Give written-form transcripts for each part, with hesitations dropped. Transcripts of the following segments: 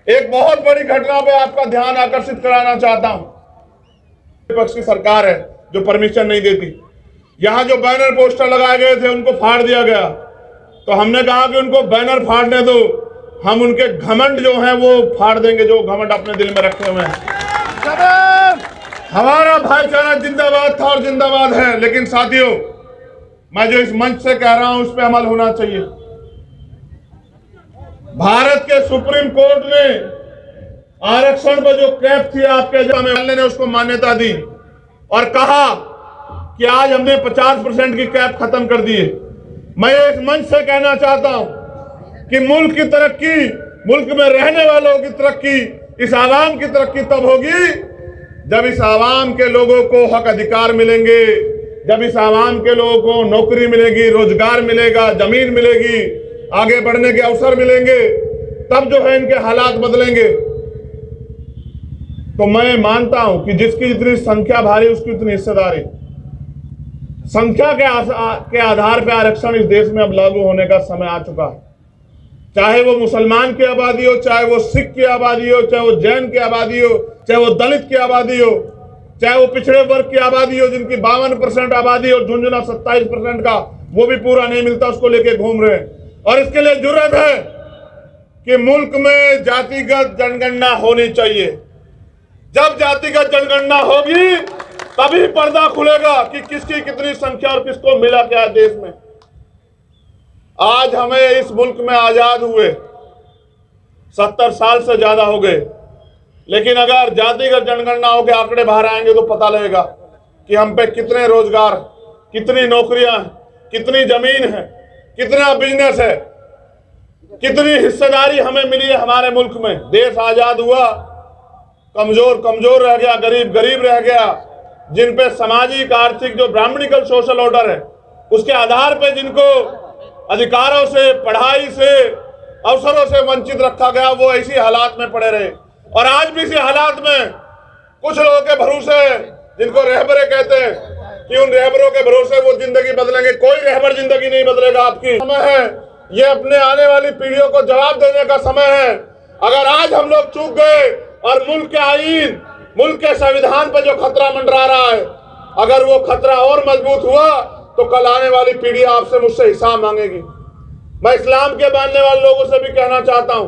एक बहुत बड़ी घटना पे आपका ध्यान आकर्षित कराना चाहता हूं। विपक्ष की सरकार है जो परमिशन नहीं देती। यहां जो बैनर पोस्टर लगाए गए थे उनको फाड़ दिया गया, तो हमने कहा कि उनको बैनर फाड़ने दो, हम उनके घमंड जो हैं वो फाड़ देंगे, जो घमंड अपने दिल में रखे हुए हैं। हमारा भाईचारा जिंदाबाद था और जिंदाबाद है, लेकिन साथियों मैं जो इस मंच से कह रहा हूं उस पर अमल होना चाहिए। भारत के सुप्रीम कोर्ट ने आरक्षण पर जो कैप थी आपके एमएलए ने उसको मान्यता दी और कहा कि आज हमने 50% की कैप खत्म कर दी है। मैं इस मंच से कहना चाहता हूं कि मुल्क की तरक्की, मुल्क में रहने वालों की तरक्की, इस आवाम की तरक्की तब होगी जब इस आवाम के लोगों को हक अधिकार मिलेंगे, जब इस आवाम के लोगों को नौकरी मिलेगी, रोजगार मिलेगा, जमीन मिलेगी, आगे बढ़ने के अवसर मिलेंगे, तब जो है इनके हालात बदलेंगे। तो मैं मानता हूं कि जिसकी जितनी संख्या भारी उसकी उतनी हिस्सेदारी। संख्या के आधार पर आरक्षण इस देश में अब लागू होने का समय आ चुका है। चाहे वो मुसलमान की आबादी हो, चाहे वो सिख की आबादी हो, चाहे वो जैन की आबादी हो, चाहे वो दलित की आबादी हो, चाहे वो पिछड़े वर्ग की आबादी हो जिनकी 52% आबादी और झुंझुना 27% का वो भी पूरा नहीं मिलता, उसको लेके घूम रहे हैं। और इसके लिए जरूरत है कि मुल्क में जातिगत जनगणना होनी चाहिए। जब जातिगत जनगणना होगी तभी पर्दा खुलेगा कि किसकी कितनी संख्या और किसको मिला क्या देश में। आज हमें इस मुल्क में आजाद हुए 70 साल से ज्यादा हो गए, लेकिन अगर जातिगत जनगणना हो के आंकड़े बाहर आएंगे तो पता लगेगा कि हम पे कितने रोजगार, कितनी नौकरियां हैं, कितनी जमीन है, कितना बिजनेस है, कितनी हिस्सेदारी हमें मिली है हमारे मुल्क में। देश आजाद हुआ, कमजोर कमजोर रह गया, गरीब गरीब रह गया। जिन पे सामाजिक आर्थिक जो ब्राह्मणिकल सोशल ऑर्डर है उसके आधार पे जिनको अधिकारों से, पढ़ाई से, अवसरों से वंचित रखा गया, वो इसी हालात में पड़े रहे। और आज भी इसी हालात में कुछ लोगों के भरोसे, जिनको रहबरे कहते हैं, कि उन रहबरों के भरोसे वो जिंदगी बदलेंगे। कोई रहबर जिंदगी नहीं बदलेगा आपकी। समय है ये अपने आने वाली पीढ़ियों को जवाब देने का समय है। अगर आज हम लोग चूक गए और मुल्क के आईन, मुल्क के संविधान पर जो खतरा मंडरा रहा है, अगर वो खतरा और मजबूत हुआ तो कल आने वाली पीढ़ी आपसे मुझसे हिसाब मांगेगी। मैं इस्लाम के मानने वाले लोगों से भी कहना चाहता हूं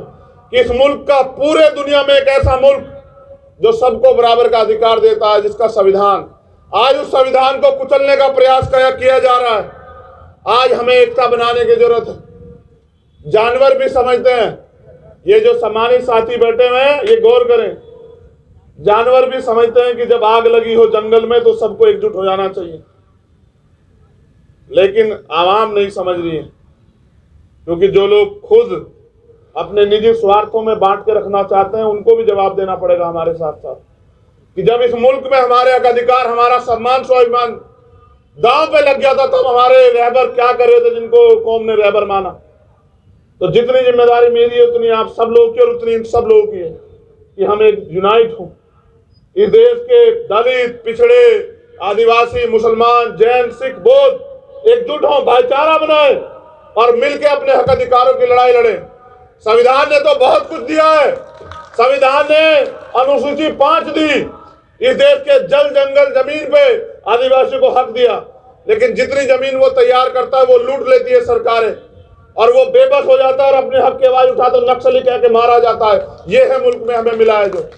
कि इस मुल्क का पूरे दुनिया में एक ऐसा मुल्क जो सबको बराबर का अधिकार देता है, जिसका संविधान, आज उस संविधान को कुचलने का प्रयास किया जा रहा है। आज हमें एकता बनाने की जरूरत है। जानवर भी समझते हैं, ये जो सम्मानित साथी बैठे हुए हैं ये गौर करें, जानवर भी समझते हैं कि जब आग लगी हो जंगल में तो सबको एकजुट हो जाना चाहिए, लेकिन आवाम नहीं समझ रही है। क्योंकि जो लोग खुद अपने निजी स्वार्थों में बांट के रखना चाहते हैं उनको भी जवाब देना पड़ेगा हमारे साथ साथ, कि जब इस मुल्क में हमारे हक अधिकार, हमारा सम्मान, स्वाभिमान दांव पे लग गया था तब हमारे रहबर क्या कर रहे थे जिनको कौम ने रहबर माना। तो जितनी जिम्मेदारी मेरी है उतनी आप सब लोगों की और उतनी इन सब लोगों की है कि हम एक यूनाइट हों। इस देश के दलित, पिछड़े, आदिवासी, मुसलमान, जैन, सिख, बौद्ध एकजुट हों, भाईचारा बनाए और मिलकर अपने हक अधिकारों की लड़ाई लड़े। संविधान ने तो बहुत कुछ दिया है। संविधान ने अनुसूची 5 दी, इस देश के जल, जंगल, जमीन पे आदिवासी को हक दिया, लेकिन जितनी जमीन वो तैयार करता है वो लूट लेती है सरकारें, और वो बेबस हो जाता है और अपने हक की आवाज उठा तो नक्सली कह के मारा जाता है। ये है मुल्क में हमें मिला है। जो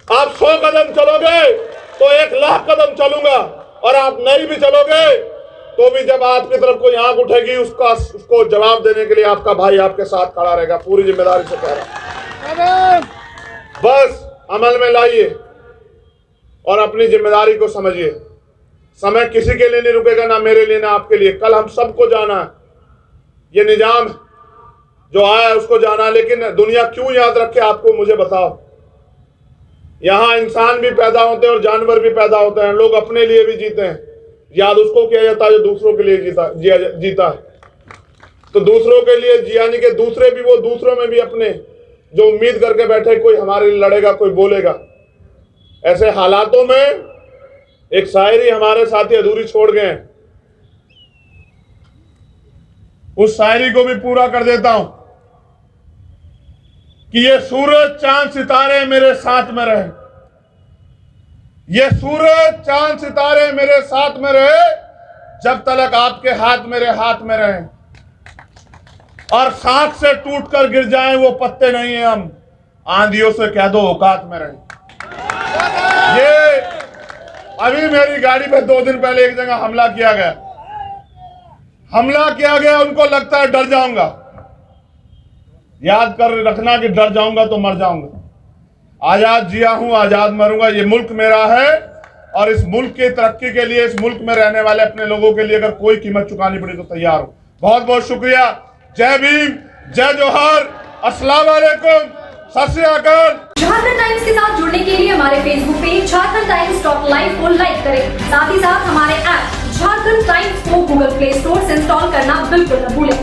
आप 100 कदम चलोगे तो 1 लाख कदम चलूंगा, और आप नहीं भी चलोगे तो भी जब आपकी तरफ कोई आंख उठेगी उसको जवाब देने के लिए आपका भाई आपके साथ खड़ा रहेगा। पूरी जिम्मेदारी से कह रहा हूं, बस अमल में लाइए और अपनी जिम्मेदारी को समझिए। समय किसी के लिए नहीं रुकेगा, ना मेरे लिए ना आपके लिए। कल हम सबको जाना है, ये निजाम जो आया है उसको जाना है, लेकिन दुनिया क्यों याद रखे आपको मुझे बताओ। यहां इंसान भी पैदा होते हैं और जानवर भी पैदा होते हैं, लोग अपने लिए भी जीते हैं। याद उसको किया जाता है जो दूसरों के लिए जीता है। तो दूसरों के लिए यानी कि दूसरे भी, वो दूसरों में भी अपने जो उम्मीद करके बैठे कोई हमारे लिए लड़ेगा, कोई बोलेगा। ऐसे हालातों में एक शायरी हमारे साथी अधूरी छोड़ गए हैं, उस शायरी को भी पूरा कर देता हूं। कि ये सूरज चांद सितारे मेरे साथ में रहे, ये सूरज चांद सितारे मेरे साथ में रहे जब तक आपके हाथ मेरे हाथ में रहे, और साथ से टूटकर गिर जाएं वो पत्ते नहीं है हम, आंधियों से कह दो औकात में रहे। ये अभी मेरी गाड़ी पे 2 दिन पहले एक जगह हमला किया गया, उनको लगता है डर जाऊंगा। याद कर रखना कि डर जाऊंगा तो मर जाऊंगा। आजाद जिया हूं, आजाद मरूंगा। ये मुल्क मेरा है और इस मुल्क की तरक्की के लिए, इस मुल्क में रहने वाले अपने लोगों के लिए अगर कोई कीमत चुकानी पड़ी तो तैयार हूं। बहुत बहुत शुक्रिया। जय भीम, जय जोहार, अस्सलाम वालेकुम, सत श्री अकाल। झारखंड टाइम्स के साथ जुड़ने के लिए हमारे Facebook page Jharkhand times .live को लाइक करें। साथ ही साथ हमारे ऐप झारखंड टाइम्स को गूगल प्ले स्टोर से इंस्टॉल करना बिल्कुल न भूलें।